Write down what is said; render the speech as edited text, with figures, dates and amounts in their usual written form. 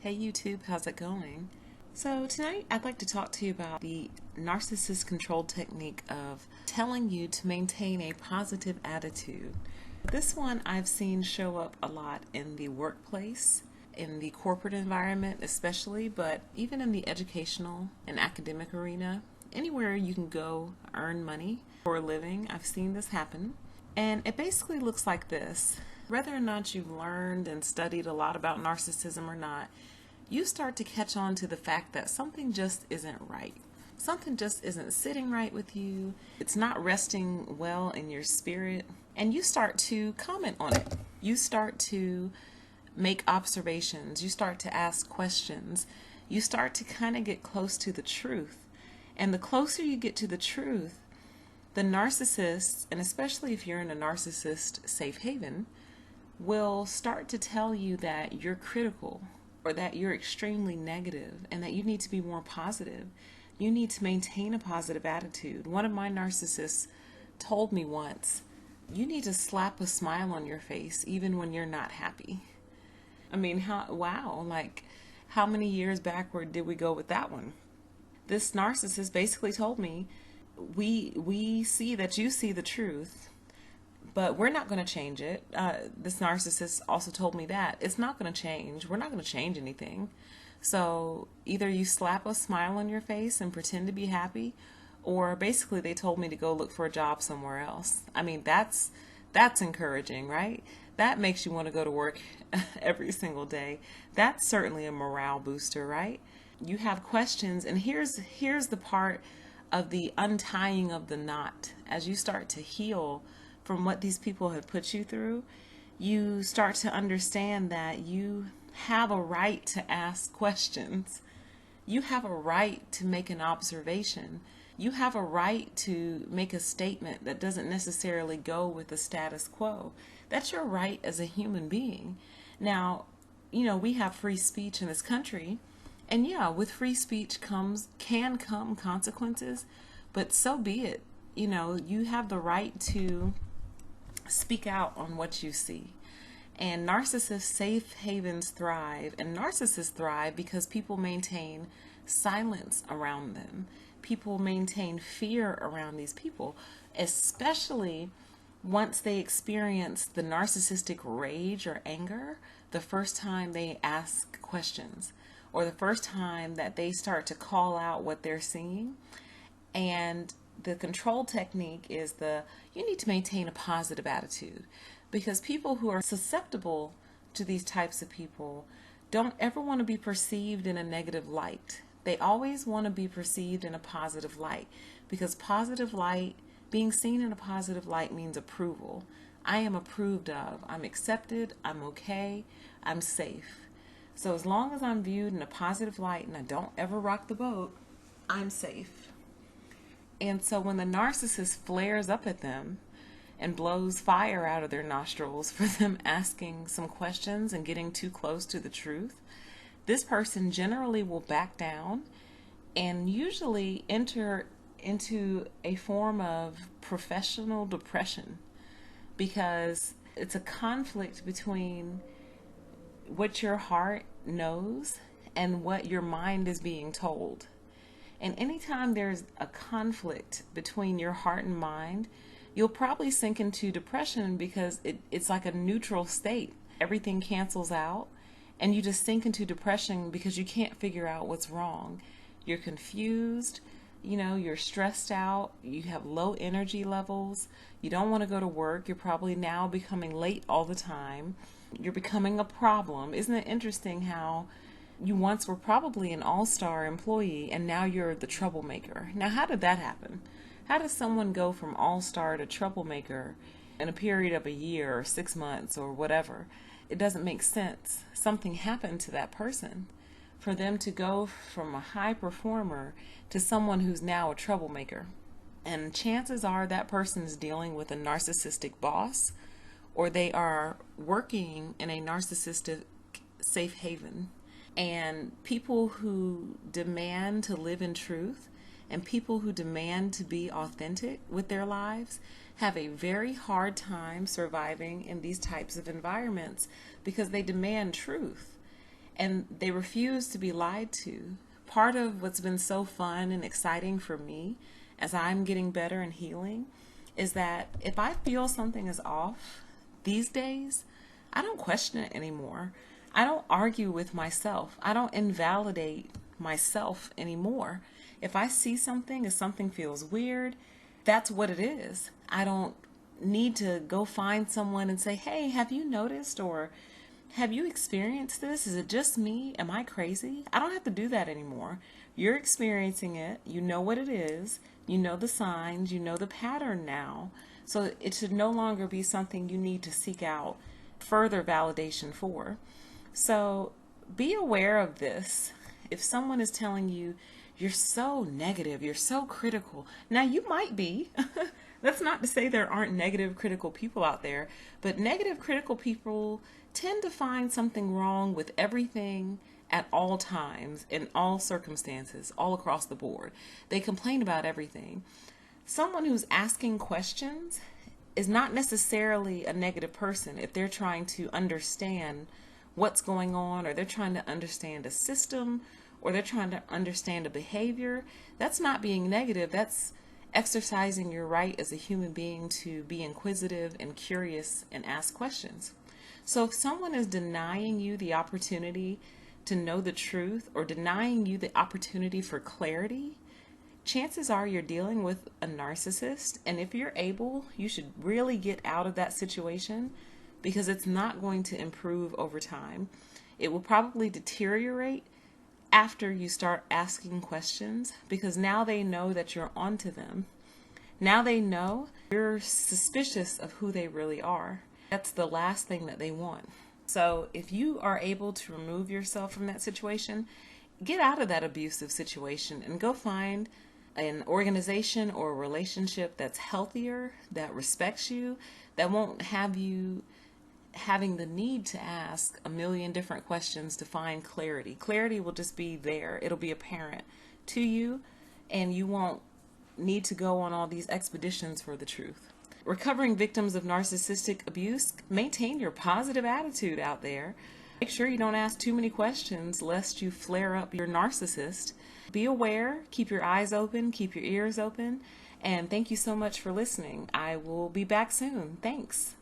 Hey YouTube, how's it going? So tonight I'd like to talk to you about the narcissist control technique of telling you to maintain a positive attitude. This one I've seen show up a lot in the workplace, in the corporate environment especially, but even in the educational and academic arena. Anywhere you can go earn money for a living, I've seen this happen. And it basically looks like this. Whether or not you've learned and studied a lot about narcissism or not, you start to catch on to the fact that something just isn't right. Something just isn't sitting right with you. It's not resting well in your spirit. And you start to comment on it. You start to make observations. You start to ask questions. You start to kind of get close to the truth. And the closer you get to the truth, the narcissist, and especially if you're in a narcissist safe haven, will start to tell you that you're critical or that you're extremely negative and that you need to be more positive. You need to maintain a positive attitude. One of my narcissists told me once, you need to slap a smile on your face even when you're not happy. I mean, how many years backward did we go with that one? This narcissist basically told me, we see that you see the truth, but we're not going to change it. This narcissist also told me that it's not going to change. We're not going to change anything. So either you slap a smile on your face and pretend to be happy, or basically they told me to go look for a job somewhere else. I mean, that's encouraging, right? That makes you want to go to work every single day. That's certainly a morale booster, right? You have questions, and here's the part of the untying of the knot. As you start to heal from what these people have put you through, you start to understand that you have a right to ask questions. You have a right to make an observation. You have a right to make a statement that doesn't necessarily go with the status quo. That's your right as a human being. Now, we have free speech in this country. And yeah, with free speech can come consequences, but so be it. You have the right to speak out on what you see. And narcissist safe havens thrive, and narcissists thrive because people maintain silence around them. People maintain fear around these people, especially once they experience the narcissistic rage or anger the first time they ask questions, or the first time that they start to call out what they're seeing. And the control technique is you need to maintain a positive attitude, because people who are susceptible to these types of people don't ever want to be perceived in a negative light. They always want to be perceived in a positive light, because being seen in a positive light means approval. I am approved of. I'm accepted. I'm okay. I'm safe. So as long as I'm viewed in a positive light and I don't ever rock the boat, I'm safe. And so when the narcissist flares up at them and blows fire out of their nostrils for them asking some questions and getting too close to the truth, this person generally will back down and usually enter into a form of professional depression, because it's a conflict between what your heart knows and what your mind is being told. And anytime there's a conflict between your heart and mind, you'll probably sink into depression, because it's like a neutral state. Everything cancels out and you just sink into depression because you can't figure out what's wrong. You're confused, you're stressed out, you have low energy levels, you don't want to go to work, you're probably now becoming late all the time. You're becoming a problem. Isn't it interesting how you once were probably an all-star employee and now you're the troublemaker? Now, how did that happen? How does someone go from all-star to troublemaker in a period of a year or 6 months or whatever? It doesn't make sense. Something happened to that person for them to go from a high performer to someone who's now a troublemaker. And chances are that person is dealing with a narcissistic boss, or they are working in a narcissistic safe haven. And people who demand to live in truth and people who demand to be authentic with their lives have a very hard time surviving in these types of environments, because they demand truth. and they refuse to be lied to. Part of what's been so fun and exciting for me as I'm getting better and healing is that if I feel something is off these days, I don't question it anymore. I don't argue with myself. I don't invalidate myself anymore. If I see something, if something feels weird, that's what it is. I don't need to go find someone and say, hey, have you noticed, or have you experienced this? Is it just me? Am I crazy? I don't have to do that anymore. You're experiencing it. You know what it is. You know the signs. You know the pattern now. So it should no longer be something you need to seek out further validation for. So be aware of this. If someone is telling you, you're so negative, you're so critical. Now you might be. That's not to say there aren't negative, critical people out there, but negative, critical people tend to find something wrong with everything at all times, in all circumstances, all across the board. They complain about everything. Someone who's asking questions is not necessarily a negative person if they're trying to understand what's going on, or they're trying to understand a system, or they're trying to understand a behavior. That's not being negative. That's exercising your right as a human being to be inquisitive and curious and ask questions. So if someone is denying you the opportunity to know the truth, or denying you the opportunity for clarity, chances are you're dealing with a narcissist. And if you're able, you should really get out of that situation, because it's not going to improve over time. It will probably deteriorate after you start asking questions, because now they know that you're onto them. Now they know you're suspicious of who they really are. That's the last thing that they want. So if you are able to remove yourself from that situation, get out of that abusive situation and go find an organization or a relationship that's healthier, that respects you, that won't have you having the need to ask a million different questions to find clarity. Clarity will just be there. It'll be apparent to you, and you won't need to go on all these expeditions for the truth. Recovering victims of narcissistic abuse, maintain your positive attitude out there. Make sure you don't ask too many questions lest you flare up your narcissist. Be aware, keep your eyes open, keep your ears open, and thank you so much for listening. I will be back soon. Thanks.